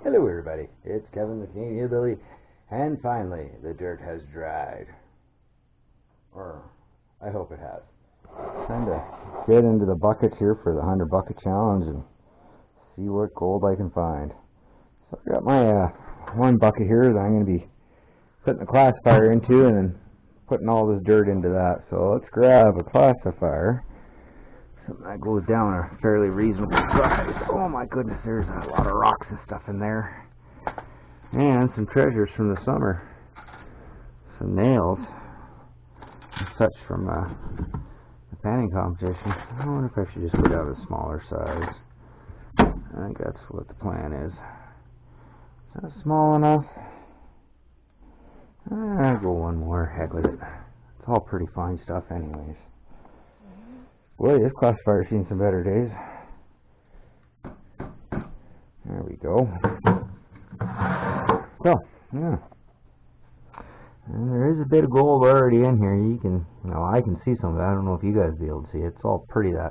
Hello everybody, it's Kevin the Canadian Hillbilly, and finally the dirt has dried. Or, I hope it has. Time to get into the bucket here for the 100 bucket challenge and see what gold I can find. So I got my one bucket here that I'm going to be putting the classifier into and then putting all this dirt into that. So let's grab a classifier. Something that goes down a fairly reasonable size. Oh my goodness, there's a lot of rocks and stuff in there. And some treasures from the summer. Some nails and such from the panning competition. I wonder if I should just go down to a smaller size. I think that's what the plan is. Is that small enough? I'll go one more. Heck with it. It's all pretty fine stuff anyways. Boy, this classifier's seen some better days. There we go. So, yeah. And there is a bit of gold already in here. You can, I can see some of it. I don't know if you guys will be able to see it. It's all pretty, that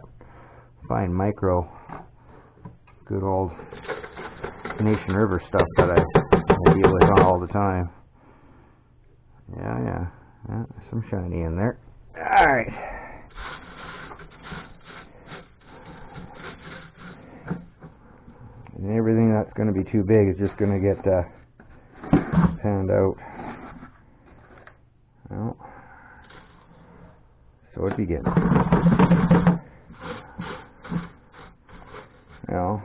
fine micro, good old Canadian river stuff that I deal with all the time. Yeah, some shiny in there. Alright. And everything that's going to be too big is just going to get panned out. Well, so it begins. Well,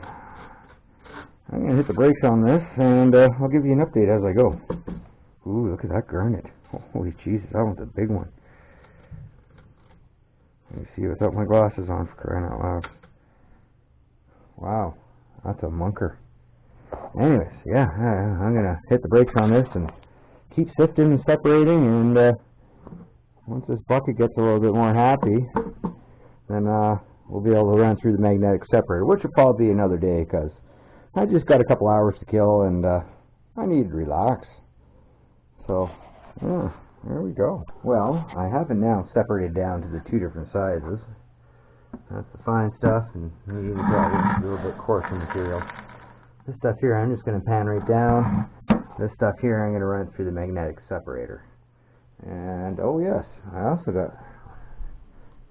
I'm going to hit the brakes on this, and I'll give you an update as I go. Ooh, look at that garnet. Holy Jesus, that one's a big one. Let me see without my glasses on, for crying out loud. Wow. That's a munker. Anyways, yeah, I'm going to hit the brakes on this and keep sifting and separating, and once this bucket gets a little bit more happy, then we'll be able to run through the magnetic separator, which will probably be another day, because I just got a couple hours to kill, and I need to relax. So, yeah, there we go. Well, I have it now separated down to the two different sizes. That's the fine stuff, and maybe even a little bit coarser material. This stuff here, I'm just going to pan right down. This stuff here, I'm going to run through the magnetic separator. And, oh yes, I also got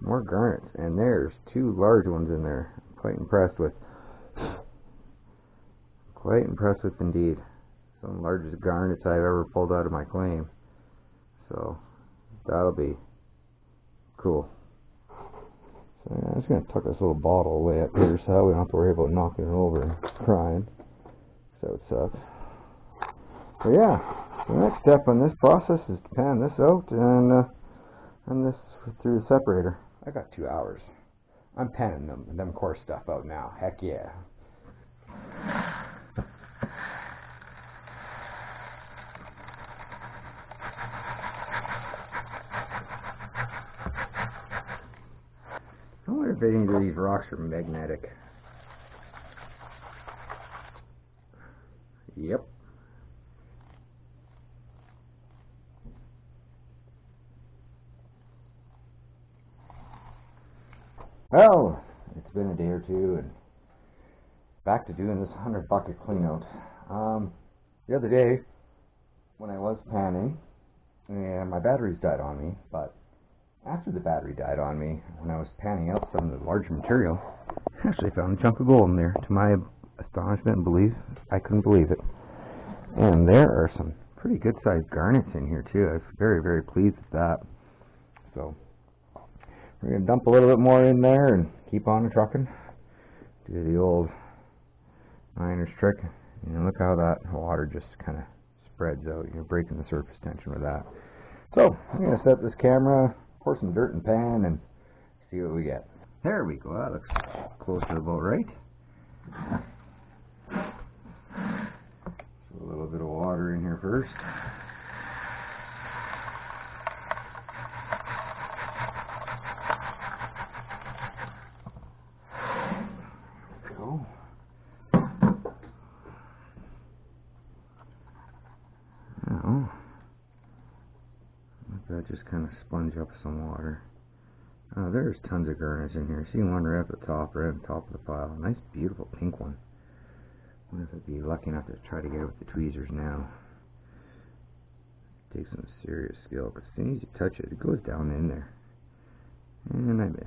more garnets, and there's two large ones in there. I'm quite impressed with. Quite impressed with indeed. Some of the largest garnets I've ever pulled out of my claim. So, that'll be cool. So yeah, I'm just going to tuck this little bottle away up here so we don't have to worry about knocking it over and crying. So it sucks. So yeah, the next step on this process is to pan this out and run this through the separator. I got 2 hours. I'm panning them coarse stuff out now. Heck yeah. I wonder if any of these rocks are magnetic. Yep. Well, it's been a day or two, and back to doing this 100 bucket clean out. The other day, when I was panning, and my batteries died on me, but after the battery died on me, when I was panning out some of the larger material, I actually found a chunk of gold in there. To my astonishment and belief, I couldn't believe it. And there are some pretty good sized garnets in here too. I was very, very pleased with that. So we're going to dump a little bit more in there and keep on trucking. Do the old miner's trick. Look how that water just kind of spreads out. You're breaking the surface tension with that. So I'm going to set this camera, pour some dirt in the pan, and see what we get. There we go. That looks close to about right. So a little bit of water in here first. There we go. Now, let that just kind of sponge up some water. There's tons of garnets in here. See one right at the top, right at the top of the pile. Nice, beautiful pink one. wonder if I'd be lucky enough to try to get it with the tweezers now. Takes some serious skill, because as soon as you touch it, it goes down in there. And I missed.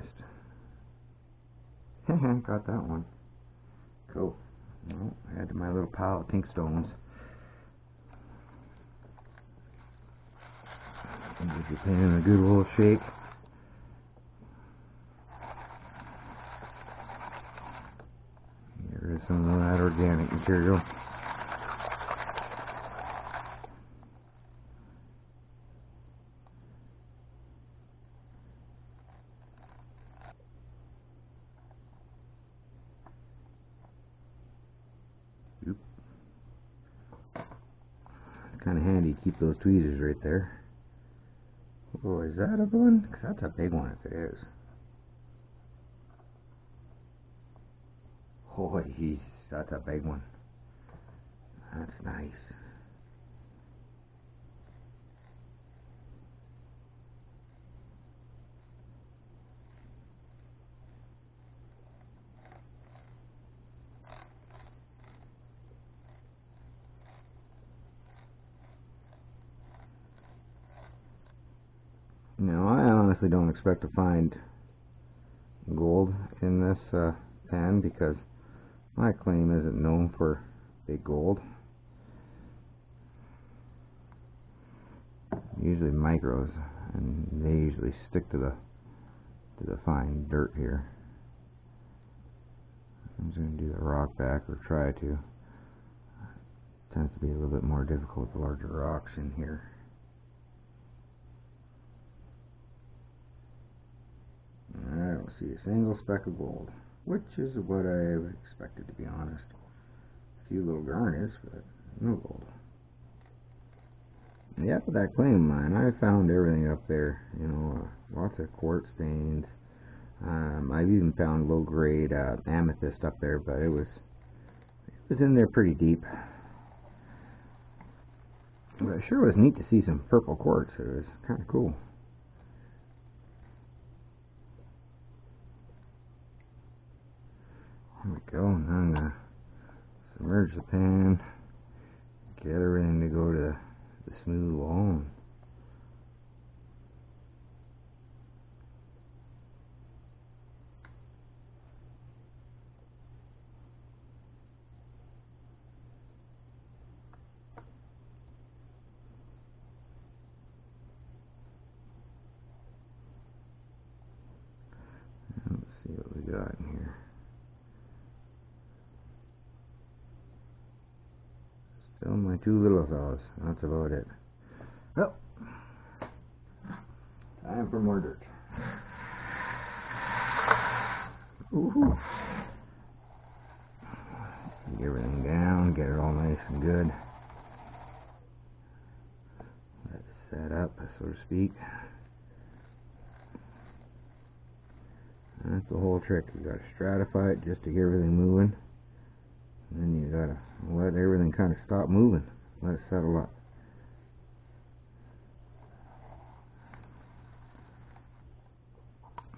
Got that one. Cool. Well, add to my little pile of pink stones. And give your pan a good old shake. Here is some of that organic material. Oop. It's kind of handy to keep those tweezers right there. Oh, is that a one? 'Cause that's a big one if it is. Oh, jeez, that's a big one. That's nice. Now, I honestly don't expect to find gold in this pan, because my claim isn't known for big gold. Usually micros, and they usually stick to the fine dirt here. I'm just going to do the rock back, or try to. It tends to be a little bit more difficult with the larger rocks in here. I don't see a single speck of gold, which is what I expected, to be honest. A few little garnets, but no gold. Yeah, with that claim of mine, I found everything up there. You know, lots of quartz veins. I've even found low grade amethyst up there, but it was in there pretty deep. But it sure was neat to see some purple quartz. It was kind of cool. There we go. Now I'm going to submerge the pan, get everything to go to the smooth wall. Let's see what we got in here. Still my two little fellas. That's about it. Well, time for more dirt. Woohoo! Get everything down, get it all nice and good. Let it set up, so to speak. That's the whole trick. You gotta stratify it just to get everything moving. And then you gotta let everything kind of stop moving. Let it settle up.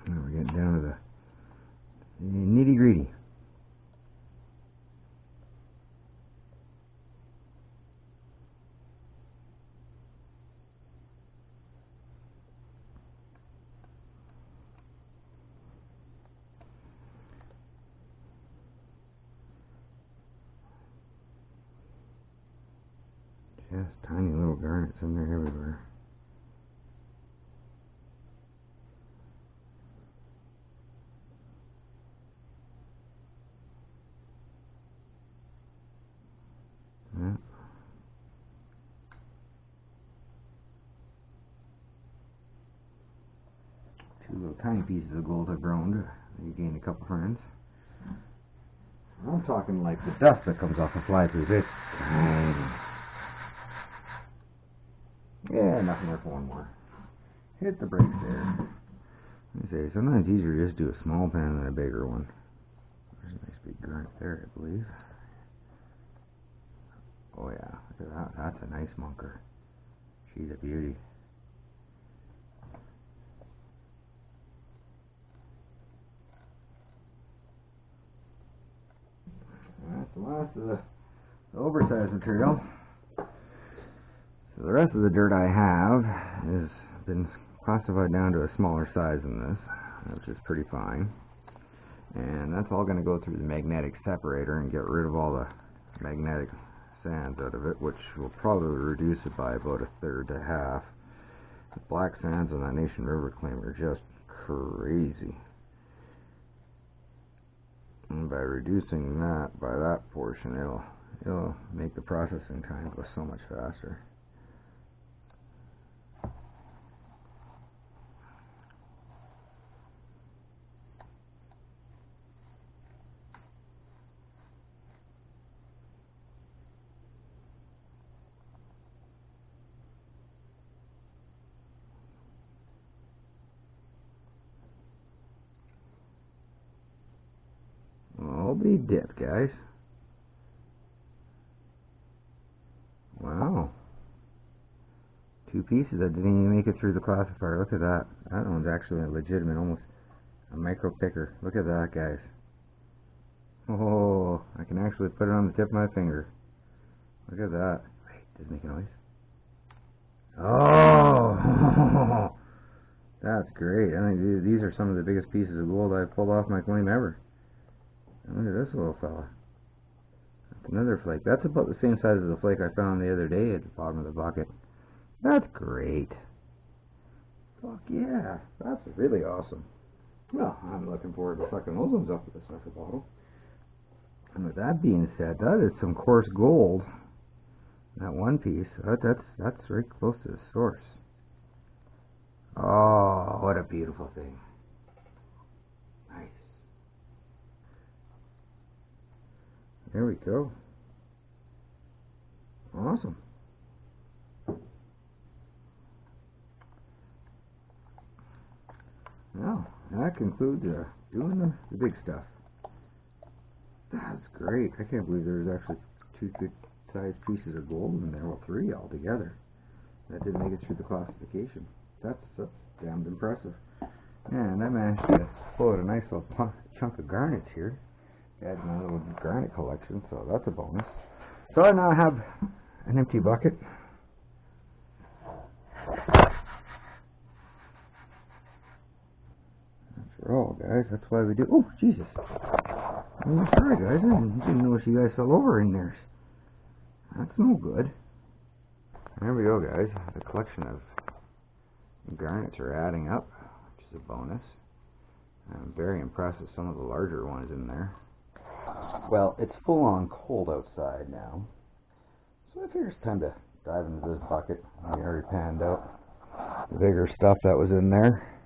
Now we're getting down to the nitty gritty. Just tiny little garnets in there everywhere. Yeah. Two little tiny pieces of gold have grown. You gained a couple friends. I'm talking like the dust that comes off the fly through this. Yeah, nothing there for one more. Hit the brakes there. Let me say, sometimes it's easier to just do a small pan than a bigger one. There's a nice big garnet there, I believe. Oh yeah, look at that. That's a nice munker. She's a beauty. That's the last of the the oversized material. So the rest of the dirt I have has been classified down to a smaller size than this, which is pretty fine. And that's all going to go through the magnetic separator and get rid of all the magnetic sands out of it, which will probably reduce it by about a third to half. The black sands on that Nation River claim are just crazy. And by reducing that by that portion, it'll make the processing time go so much faster. I'll be dipped, guys. Wow. 2 pieces that didn't even make it through the classifier. Look at that. That one's actually a legitimate, almost a micro picker. Look at that, guys. Oh, I can actually put it on the tip of my finger. Look at that. Wait, does it make a noise? Oh! That's great. I think these are some of the biggest pieces of gold I've pulled off my claim ever. Look at this little fella. That's another flake. That's about the same size as the flake I found the other day at the bottom of the bucket. That's great. Fuck yeah. That's really awesome. Well, I'm looking forward to sucking those ones up with the sucker bottle. And with that being said, that is some coarse gold. That one piece. That's very close to the source. Oh, what a beautiful thing. Nice. There we go. Awesome. Well, that concludes doing the big stuff. That's great. I can't believe there's actually 2 good sized pieces of gold in there. Well, 3 altogether. That didn't make it through the classification. That's damned impressive. And I managed to pull out a nice little chunk of garnets here. Add my little garnet collection, so that's a bonus. So I now have an empty bucket. That's all, guys. That's why we do. Oh, Jesus! I'm sorry, guys. I didn't notice you guys fell over in there. That's no good. There we go, guys. The collection of garnets are adding up, which is a bonus. I'm very impressed with some of the larger ones in there. Well, it's full on cold outside now, so I figure it's time to dive into this bucket. I already panned out the bigger stuff that was in there.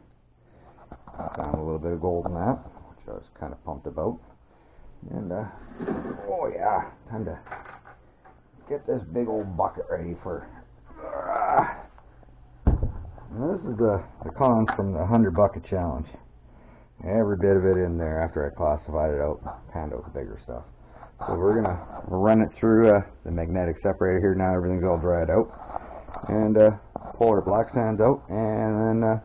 I found a little bit of gold in that, which I was kind of pumped about. And, oh yeah, time to get this big old bucket ready for... This is the cons from the 100 bucket challenge. Every bit of it in there after I classified it out, panned out the bigger stuff. So we're gonna run it through the magnetic separator here now. Everything's all dried out, and pull our black sands out, and then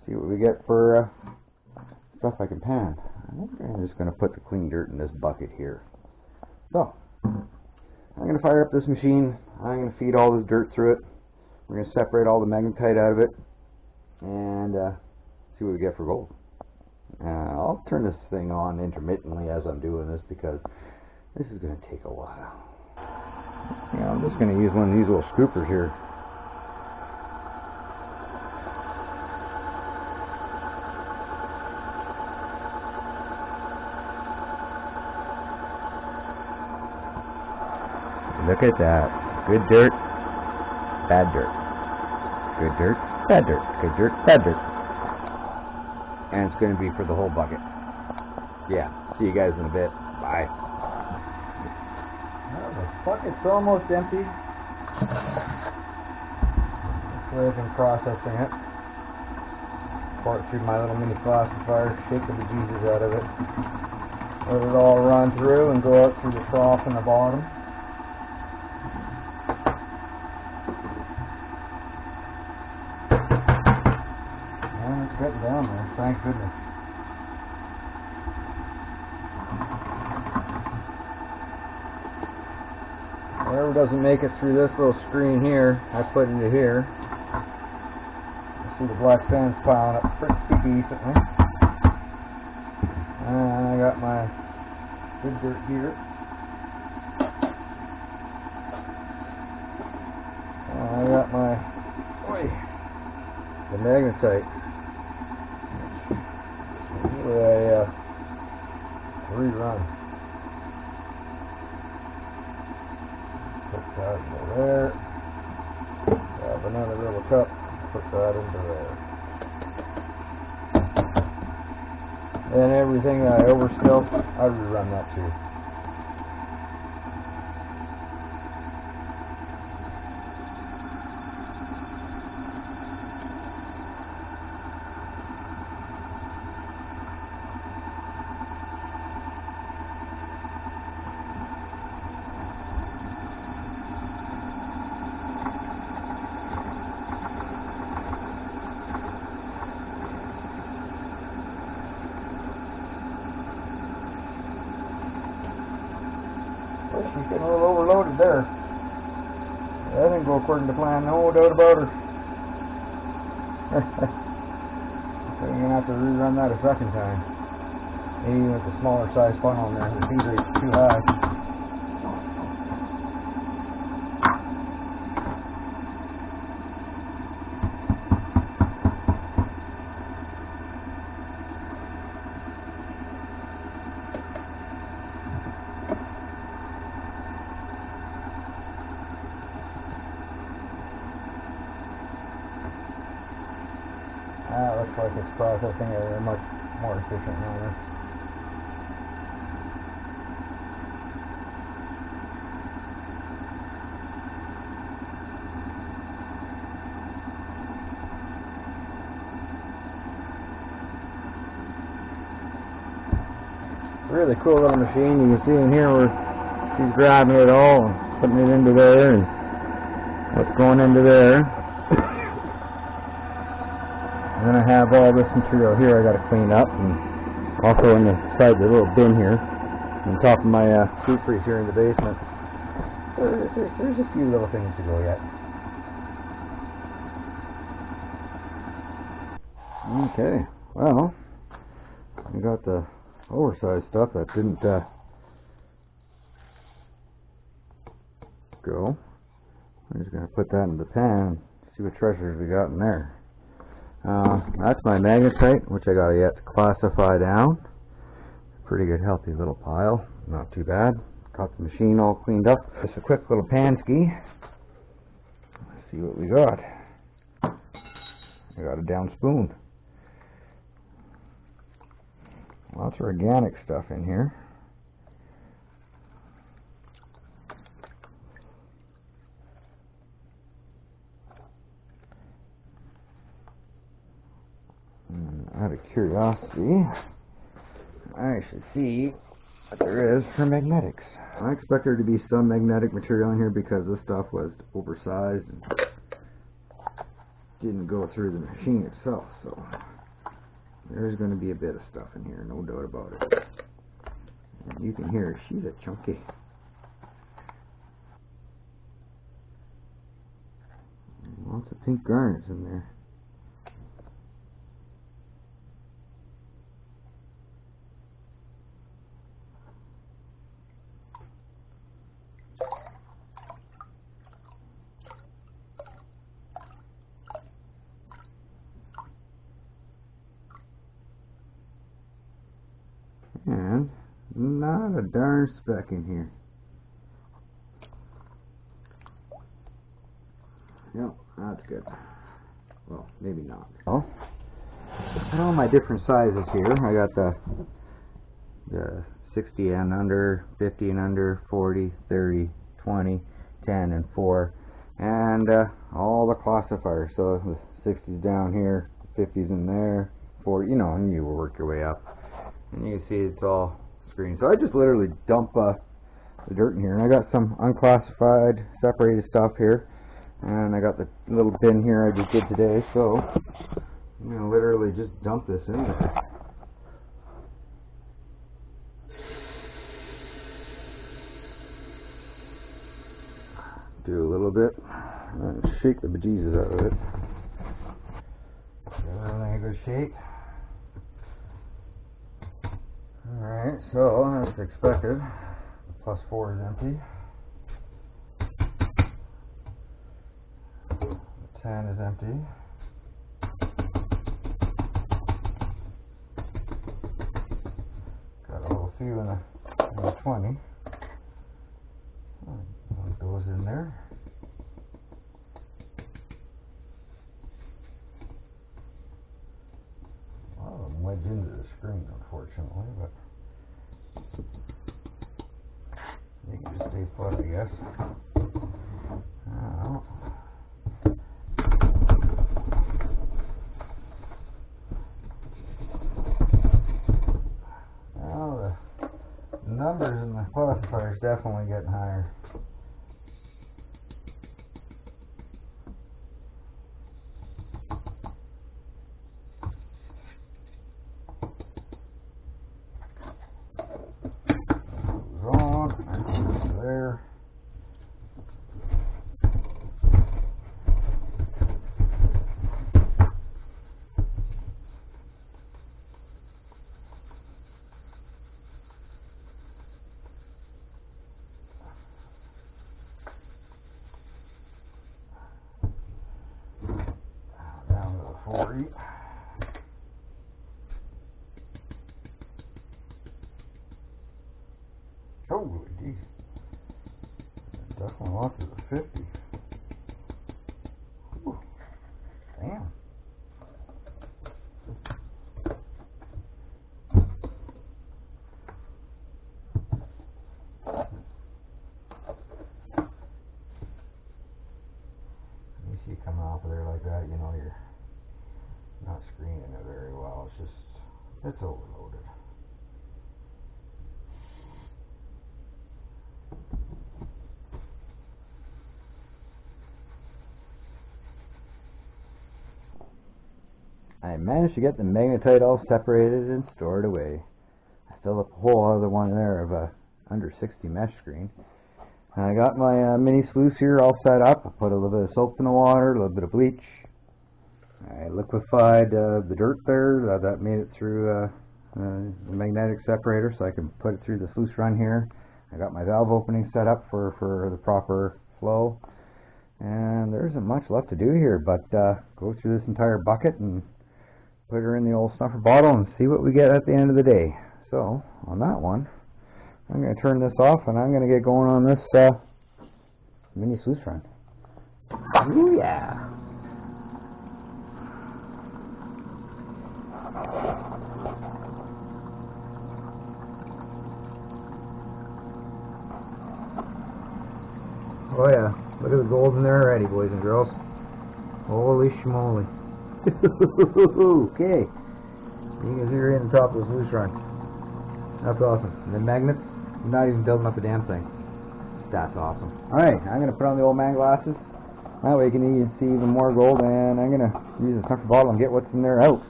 see what we get for stuff I can pan. I'm just gonna put the clean dirt in this bucket here. So I'm gonna fire up this machine. I'm gonna feed all this dirt through it. We're gonna separate all the magnetite out of it, and see what we get for gold. I'll turn this thing on intermittently as I'm doing this because this is going to take a while. Yeah, I'm just going to use one of these little scoopers here. Look at that. Good dirt, bad dirt. Good dirt, bad dirt. Good dirt, bad dirt. And it's going to be for the whole bucket. Yeah, see you guys in a bit. Bye. Well, the bucket's almost empty. This way I've been processing it. Pour it through my little mini classifier, shake the bejesus out of it. Let it all run through and go out through the trough in the bottom. Getting down there, thank goodness. Whatever doesn't make it through this little screen here, I put into here. See the black sand's piling up pretty decently. And I got my good dirt here. And I got my the magnetite. Usually I rerun. Put that into there. Grab another little cup. Put that into there. And everything that I overspill, I rerun that too. She's getting a little overloaded there. That didn't go according to plan, no doubt about her. So you're going to have to rerun that a second time. Maybe with the smaller size funnel in there, the feed rate's too high. Looks like it's processing at a much more efficient manner. Really cool little machine. You can see in here where she's grabbing it all and putting it into there, and what's going into there. And then I have all this material here I got to clean up, and also in the side of the little bin here, on top of my deep freeze here in the basement. There's a few little things to go yet. Okay, well, I got the oversized stuff that didn't go. I'm just going to put that in the pan, see what treasures we got in there. That's my magnetite, which I got yet to classify down. Pretty good, healthy little pile. Not too bad. Got the machine all cleaned up. Just a quick little pan ski. Let's see what we got. I got a down spoon. Lots of organic stuff in here. Out of curiosity, I should see what there is for magnetics. I expect there to be some magnetic material in here because this stuff was oversized and didn't go through the machine itself, so there's going to be a bit of stuff in here, no doubt about it. And you can hear she's a chunky. Lots of pink garnets in there. And not a darn speck in here. Yep, that's good. Well, maybe not. Well, put all my different sizes here. I got the 60 and under, 50 and under, 40, 30, 20, 10, and 4. And all the classifiers. So the 60's down here, 50's in there, 40, you know, and you will work your way up. And you can see it's all screened. So I just literally dump the dirt in here. And I got some unclassified, separated stuff here. And I got the little bin here I just did today. So I'm going to literally just dump this in there. do a little bit. Shake the bejesus out of it. Give everything a good shake. Alright, so as expected, the +4 is empty. The 10 is empty. Got a little few in the 20. One goes in there. A lot of them wedge into the screen, unfortunately, but they can just stay put, I guess. Now the numbers in the classifier is definitely getting higher. Holy geez. Definitely lost it to 50. Whew. Damn. You see it coming off of there like that, you know you're not screening it very well. It's overloaded. I managed to get the magnetite all separated and stored away. I still have a whole other one there of a under 60 mesh screen. And I got my mini sluice here all set up. I put a little bit of soap in the water, a little bit of bleach. I liquefied the dirt there. That made it through the magnetic separator so I can put it through the sluice run here. I got my valve opening set up for the proper flow. And there isn't much left to do here, but go through this entire bucket and put her in the old snuffer bottle and see what we get at the end of the day. So, on that one, I'm going to turn this off and I'm going to get going on this mini sluice run. Ooh, yeah! Oh yeah, look at the gold in there already, boys and girls. Holy schmoly. Okay, you can see right in the top of the sluice run. That's awesome. And the magnets, you're not even building up a damn thing. That's awesome. Alright, I'm going to put on the old man glasses. That way you can even see even more gold, and I'm going to use a snuffer bottle and get what's in there out.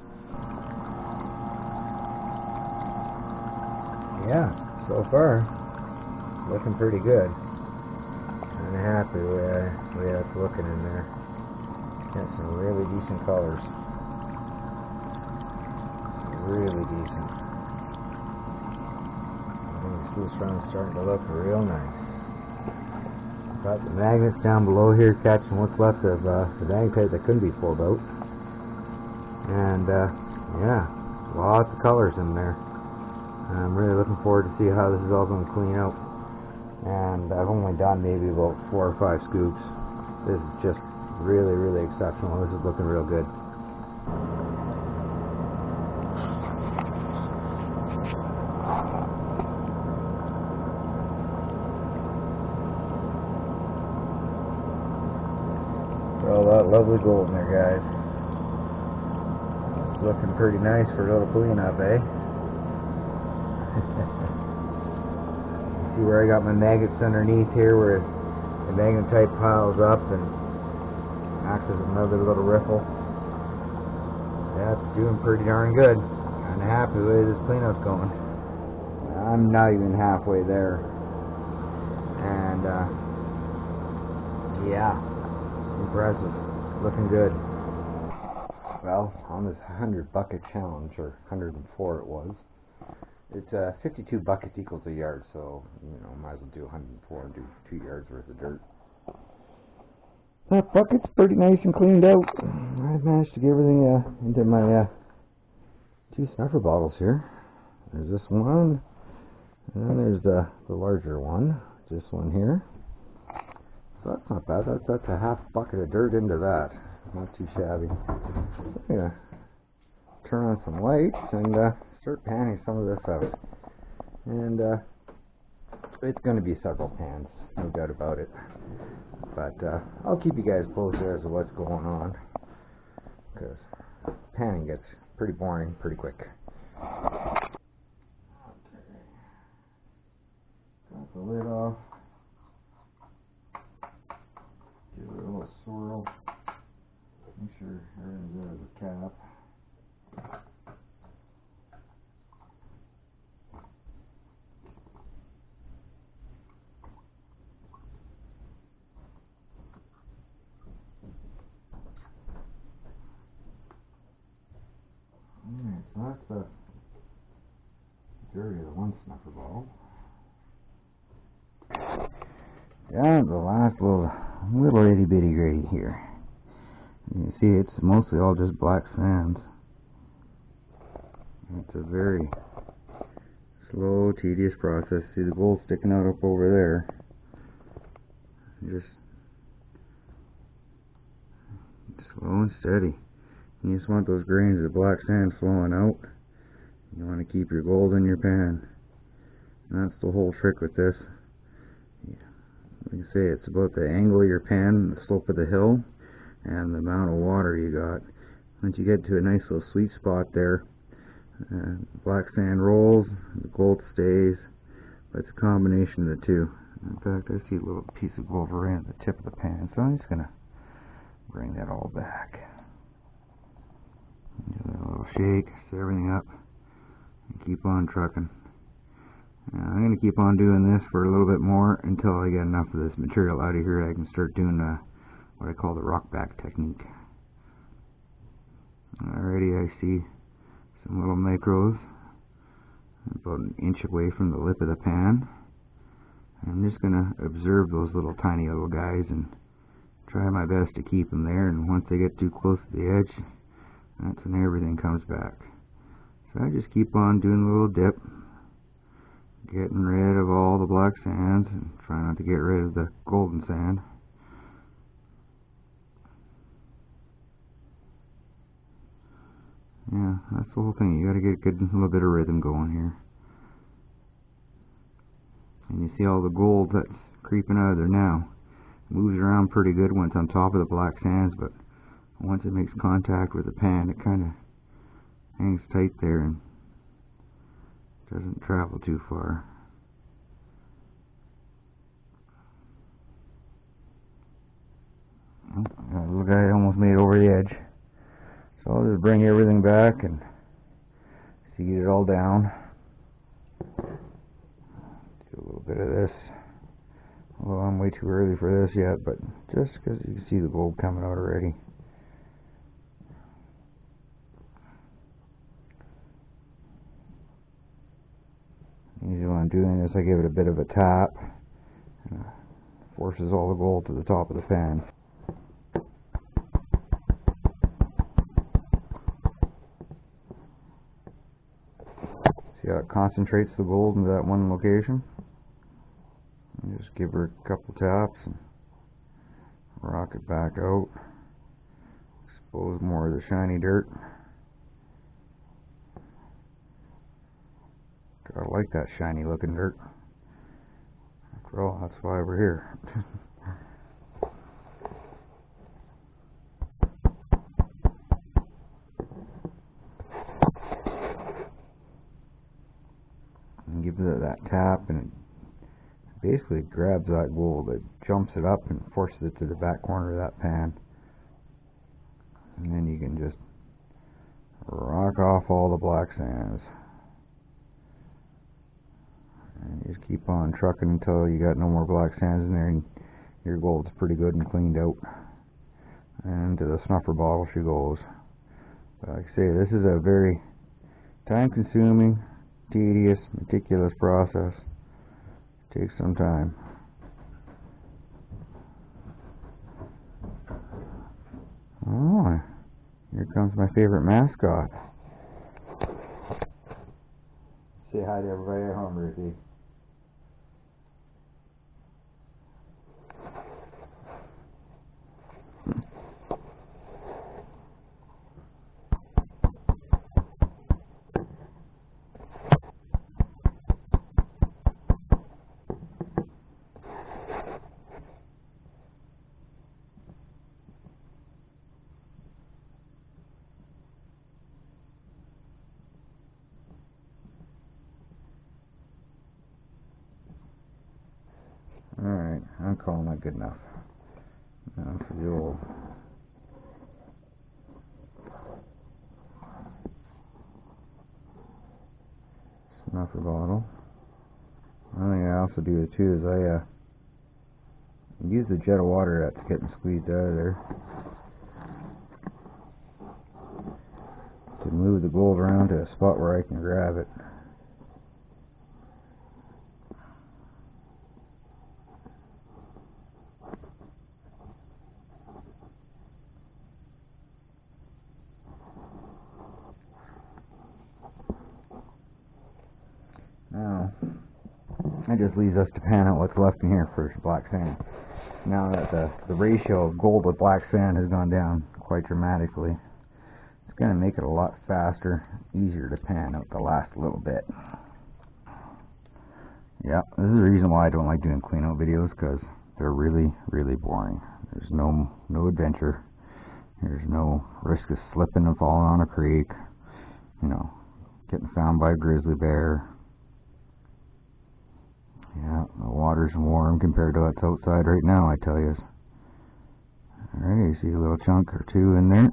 Yeah, so far, looking pretty good. I'm happy with the way that's looking in there. Got some really decent colors. Really decent. I think the sluice run's starting to look real nice. Got the magnets down below here catching what's left of the magnetite that couldn't be pulled out. And yeah, lots of colors in there. I'm really looking forward to see how this is all going to clean out. And I've only done maybe about 4 or 5 scoops. This is just really, really exceptional. This is looking real good. All that lovely gold in there, guys. It's looking pretty nice for a little cleanup, eh? See where I got my maggots underneath here, where the magnetite piles up and acts as another little riffle. Yeah, it's doing pretty darn good. Kind of happy with the way this cleanup's going. I'm not even halfway there. And impressive. Looking good. Well, on this 100 bucket challenge, or 104 it was, it's 52 buckets equals a yard, so, might as well do 104 and do 2 yards worth of dirt. That bucket's pretty nice and cleaned out. I've managed to get everything into my 2 snuffer bottles here. There's this one, and then there's the larger one, this one here. So that's not bad. That's a half bucket of dirt into that. Not too shabby. So I'm gonna turn on some lights and start panning some of this out. And it's gonna be several pans, no doubt about it. But I'll keep you guys posted as to what's going on, because panning gets pretty boring pretty quick. Okay. Got the lid off. Give it a little swirl. Make sure everything's out of the cap. Alright, so that's the majority of the one snuffer bottle. Yeah, the last little itty bitty gritty here. You see, it's mostly all just black sands. It's a very slow, tedious process. See the gold sticking out up over there. Just slow and steady. You just want those grains of black sand flowing out. You want to keep your gold in your pan. And that's the whole trick with this. Like I say, it's about the angle of your pan, the slope of the hill, and the amount of water you got. Once you get to a nice little sweet spot there, black sand rolls, the gold stays, but it's a combination of the two. In fact, I see a little piece of gold right at the tip of the pan, so I'm just going to bring that all back. Give it a little shake, stir everything up, and keep on trucking. I'm going to keep on doing this for a little bit more until I get enough of this material out of here. I can start doing what I call the rock back technique. Already I see some little micros about an inch away from the lip of the pan. I'm just going to observe those little tiny little guys and try my best to keep them there, and once they get too close to the edge, that's when everything comes back. So I just keep on doing a little dip, getting rid of all the black sands and try not to get rid of the golden sand. Yeah, that's the whole thing. You got to get a good little bit of rhythm going here. And you see all the gold that's creeping out of there now. It moves around pretty good when it's on top of the black sands, but once it makes contact with the pan, it kind of hangs tight there and doesn't travel too far. That little guy almost made it over the edge. So I'll just bring everything back and seed it all down. Do a little bit of this. Although I'm way too early for this yet, but just because you can see the gold coming out already. Usually when I'm doing this, I give it a bit of a tap, and forces all the gold to the top of the pan. See how it concentrates the gold into that one location? And just give her a couple taps and rock it back out. Expose more of the shiny dirt. I like that shiny looking dirt. After all, that's why we're here. And give it that tap, and it basically grabs that gold. It jumps it up and forces it to the back corner of that pan. And then you can just rock off all the black sands. And you just keep on trucking until you got no more black sands in there and your gold's pretty good and cleaned out. and to the snuffer bottle she goes. But like I say, this is a very time-consuming, tedious, meticulous process. It takes some time. Oh, here comes my favorite mascot. Say hi to everybody at home, Ruthie. Alright, I'm calling that good enough. Now for the old snuffer bottle. One thing I also do too is I use the jet of water that's getting squeezed out of there to move the gold around to a spot where I can grab it. Now, that just leaves us to pan out what's left in here for black sand. Now that the ratio of gold with black sand has gone down quite dramatically, it's going to make it a lot faster, easier to pan out the last little bit. Yeah, this is the reason why I don't like doing clean out videos, because they're really, really boring. There's no adventure. There's no risk of slipping and falling on a creek, you know, getting found by a grizzly bear. Yeah, the water's warm compared to what's outside right now, I tell you. Alright, you see a little chunk or two in there.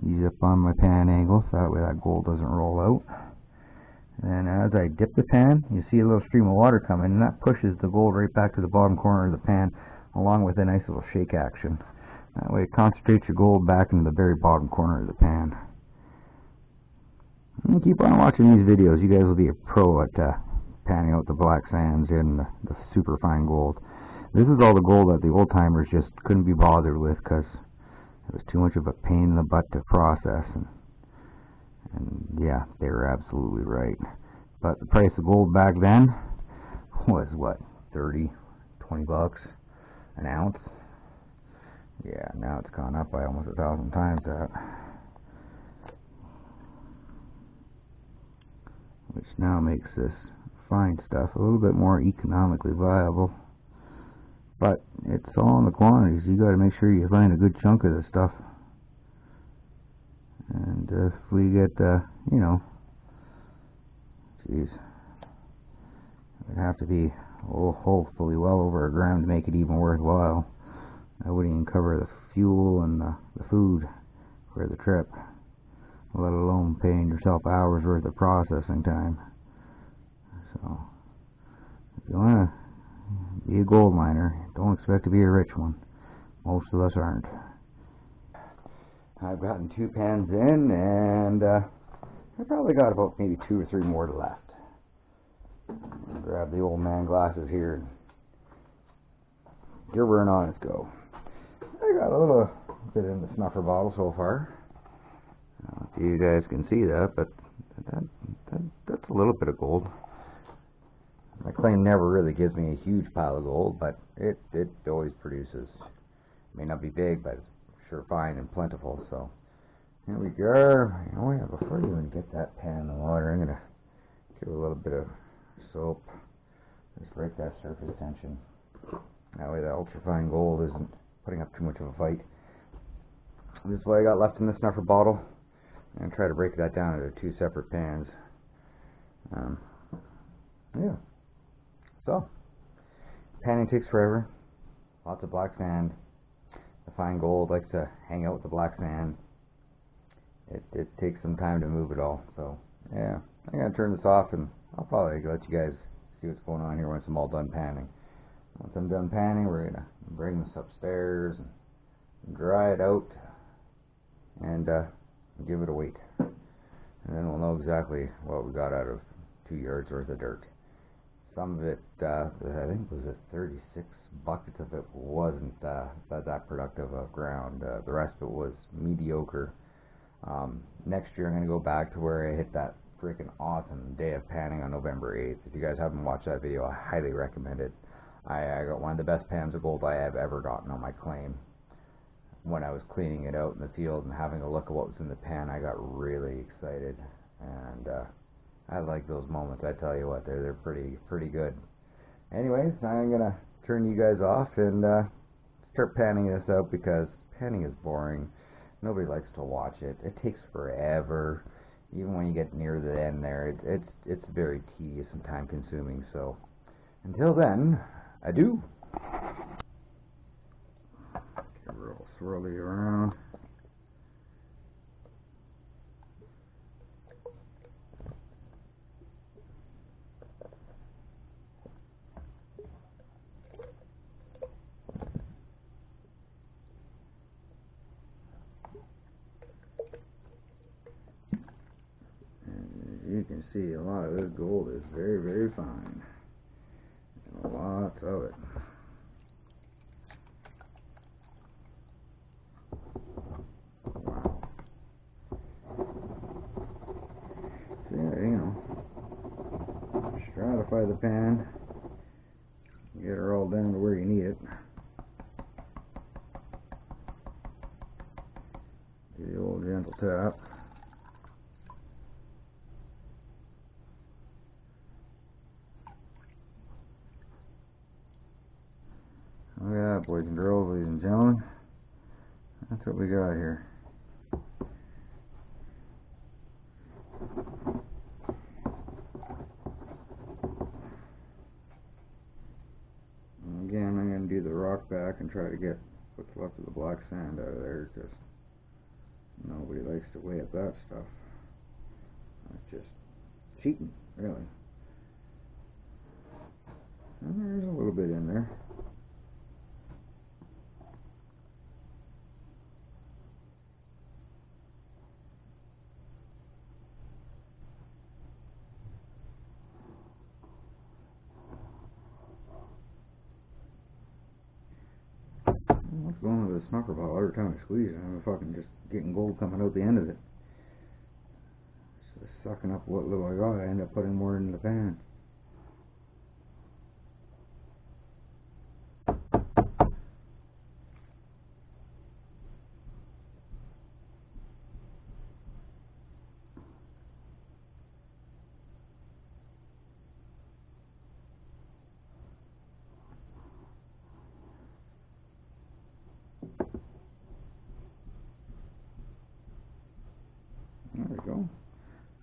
Ease up on my pan angle so that way that gold doesn't roll out. And as I dip the pan, you see a little stream of water coming, and that pushes the gold right back to the bottom corner of the pan, along with a nice little shake action. That way it concentrates your gold back into the very bottom corner of the pan. And keep on watching these videos. You guys will be a pro at panning out the black sands and the super fine gold. This is all the gold that the old timers just couldn't be bothered with because it was too much of a pain in the butt to process. And yeah, they were absolutely right. But the price of gold back then was what, 30, 20 bucks an ounce? Yeah, now it's gone up by almost 1,000 times that. Which now makes this fine stuff a little bit more economically viable. But it's all in the quantities. You got to make sure you find a good chunk of this stuff. And if we get, you know, geez, it'd have to be hopefully well over a gram to make it even worthwhile. I wouldn't even cover the fuel and the food for the trip, let alone paying yourself hours worth of processing time. So, if you want to be a gold miner, don't expect to be a rich one. Most of us aren't. I've gotten 2 pans in, and I probably got about maybe 2 or 3 more left. I'll grab the old man glasses here and give her an honest go. I got a little bit in the snuffer bottle so far. I don't know if you guys can see that, but that's a little bit of gold. My claim never really gives me a huge pile of gold, but it always produces. It may not be big, but it's sure fine and plentiful. So here we go. Oh yeah, before you even get that pan in the water, I'm gonna give it a little bit of soap. Just break that surface tension. That way the ultrafine gold isn't putting up too much of a fight. This is what I got left in the snuffer bottle. I'm gonna try to break that down into 2 separate pans. Yeah. So, panning takes forever. Lots of black sand. The fine gold likes to hang out with the black sand. It takes some time to move it all. So, yeah. I'm going to turn this off and I'll probably let you guys see what's going on here once I'm all done panning. Once I'm done panning, we're gonna bring this upstairs and dry it out and give it a week. And then we'll know exactly what we got out of 2 yards worth of dirt. Some of it, I think it was 36 buckets of it wasn't that productive of ground. The rest of it was mediocre. Next year I'm going to go back to where I hit that freaking awesome day of panning on November 8th. If you guys haven't watched that video, I highly recommend it. I got one of the best pans of gold I have ever gotten on my claim. When I was cleaning it out in the field and having a look at what was in the pan, I got really excited, and I like those moments. I tell you what, they're pretty good. Anyways, I'm gonna turn you guys off and start panning this out, because panning is boring. Nobody likes to watch it. It takes forever. Even when you get near the end there, it's very tedious and time consuming. So until then, adieu. Get real swirly around. You can see a lot of this gold is very fine, and lots of it. Wow. So yeah, stratify the pan, get her all down to where you need it. Do the old gentle tap. Look at that, boys and girls, ladies and gentlemen. That's what we got here. And again, I'm going to do the rock back and try to get what's left of the black sand out of there, because nobody likes to weigh up that stuff. That's just cheating, really. And there's a little bit in there. What's going on with the snuffer bottle? Every time I squeeze it, I'm fucking just getting gold coming out the end of it. So sucking up what little I got, I end up putting more in the pan. There we go.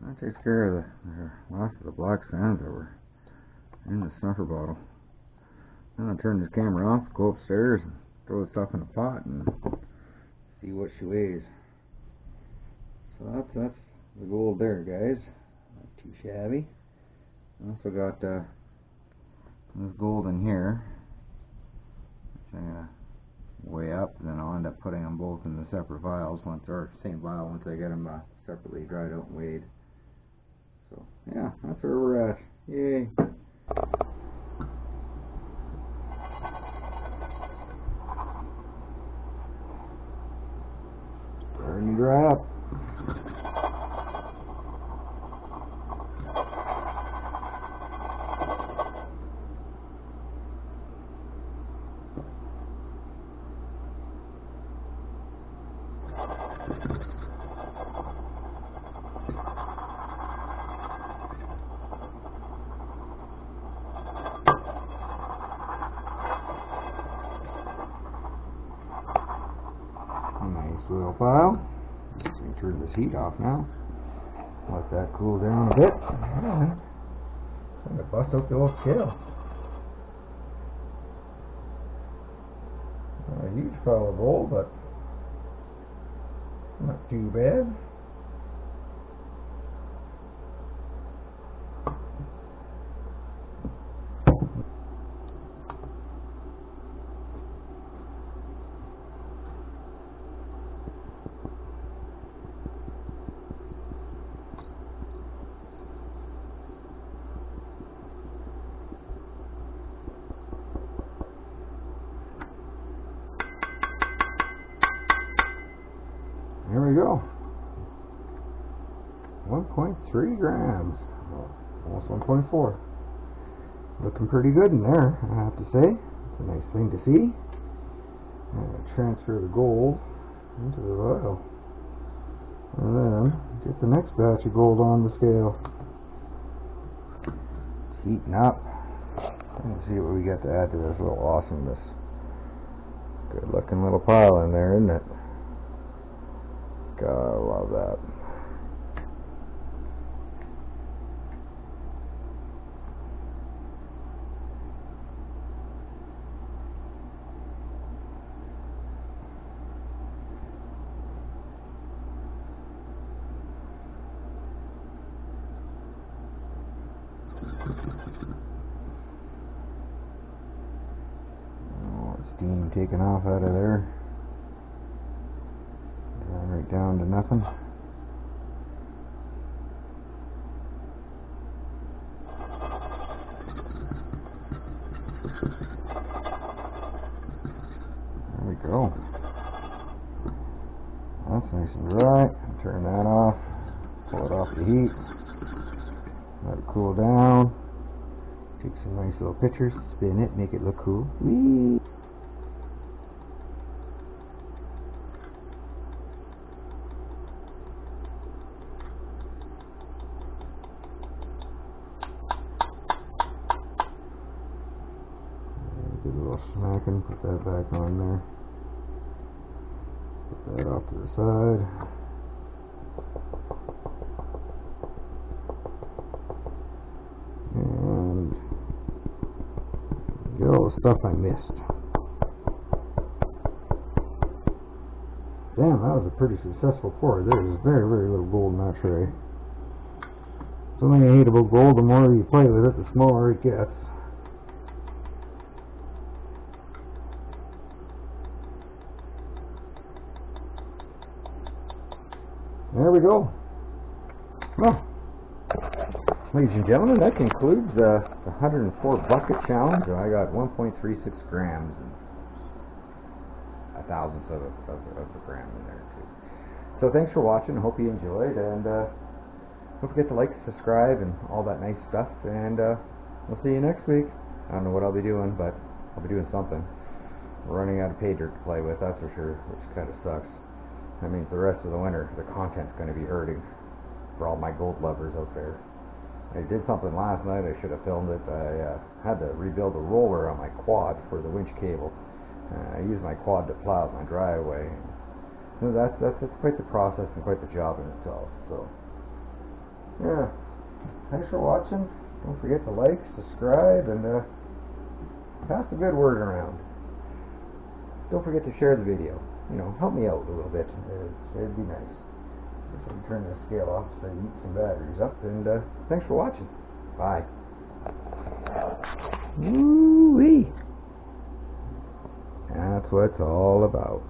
That takes care of the last of the black sands that were in the snuffer bottle. Then I'll turn this camera off, go upstairs, and throw the stuff in a pot and see what she weighs. So that's the gold there, guys. Not too shabby. I also got this gold in here, which I'm gonna weigh up, and then I'll end up putting them both in the separate vials or same vial once I get them separately dried out and weighed. So yeah, that's where we're at. Yay! Starting to dry up. Nice little pile. Just gonna turn this heat off now. Let that cool down a bit. Yeah. I'm gonna bust out the old scale. Not a huge pile of gold, but not too bad. we go. 1.3 grams. Well, almost 1.4. Looking pretty good in there, I have to say. It's a nice thing to see. Transfer the gold into the vial. And then get the next batch of gold on the scale. It's heating up. Let's see what we got to add to this little awesomeness. Good looking little pile in there, isn't it? Gotta love that. Steam taken off out of there. Right down to nothing. There we go. That's nice and dry. Turn that off. Pull it off the heat. Let it cool down. Take some nice little pictures. Spin it. Make it look cool. Whee! Give it a little smacking, put that back on there. Put that off to the side. And get all the stuff I missed. Damn, that was a pretty successful pour. There's very, very little gold in that tray. Something I hate about gold, the more you play with it, the smaller it gets. There we go. Well, ladies and gentlemen, that concludes the 104 bucket challenge. I got 1.36 grams and a thousandth of a gram in there too. So thanks for watching. I hope you enjoyed, and don't forget to like, subscribe, and all that nice stuff. And we'll see you next week. I don't know what I'll be doing, but I'll be doing something. We're running out of pay dirt to play with, that's for sure, which kind of sucks. That means the rest of the winter, the content's going to be hurting for all my gold lovers out there. I did something last night. I should have filmed it. I had to rebuild a roller on my quad for the winch cable. I used my quad to plow my driveway. So that's quite the process and quite the job in itself. So, yeah. Thanks for watching. Don't forget to like, subscribe, and pass the good word around. Don't forget to share the video. You know, help me out a little bit. It'd be nice. So we turn the scale off so you eat some batteries up. And thanks for watching. Bye. Woo-wee. That's what it's all about.